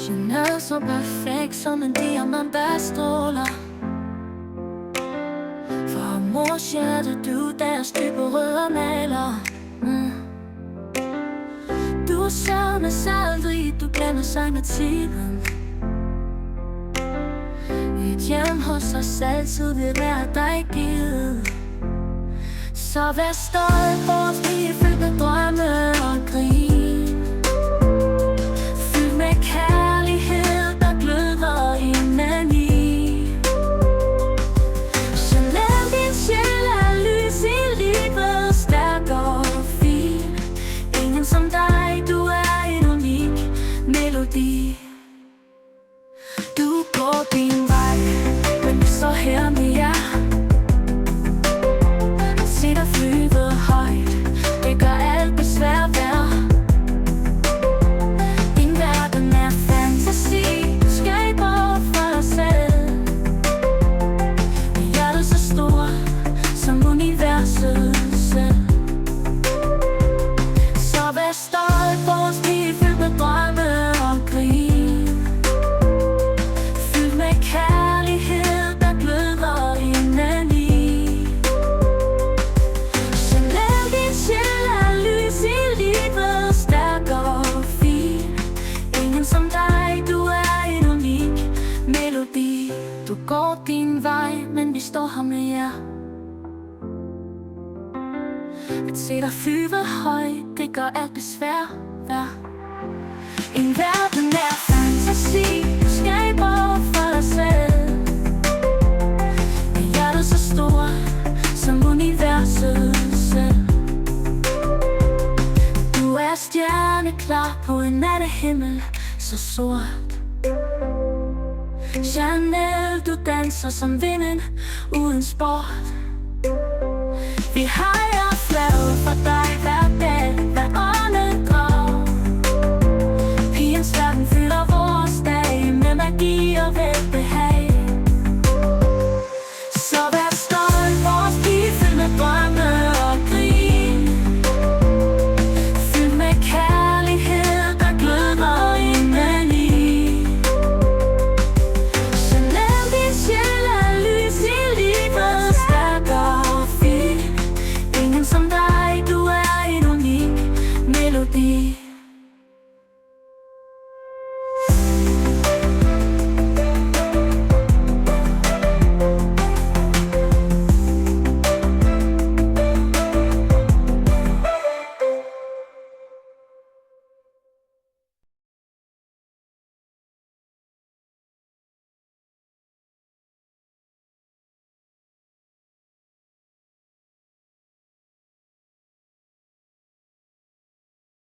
Chanel så perfekt som en diamant der stråler. For mors hjerte, du deres dybe røde maler. Du er savnes aldrig, du glemmer sig med tiden. Et hjem hos os altid vil være dig givet. Så vær stolt, vores pige fyldt med drømme og grin. Fyldt med kærlighed, der gløder indeni. Chanel, din sjæl er lys i livet, stærk og fin. Ingen som dig, du er en unik melodi. Du går din vej, men vi står her med jer. Se dig flyve højt, det gør alt besvær værd. Din verden er fantasi, du skaber for dig selv. Med hjertet så stort som universet selv. Så vær stolt, vores pige fyldt med drømme og grin. Fyldt med kærlighed, der gløder indeni. Chanel, din sjæl er lys i livet, stærk og fin. Ingen som dig, du er en unik melodi. Du går din vej, men vi står her med jer. At se dig flyve højt, det gør alt besvær værd. En verden er fantasi, du skaber for dig selv. Med hjertet så stort som universet selv. Du er stjerneklar på en nattehimmel så sort. Chanel, du danser som vinden uden sport. Vi hejrer flaget for dig hver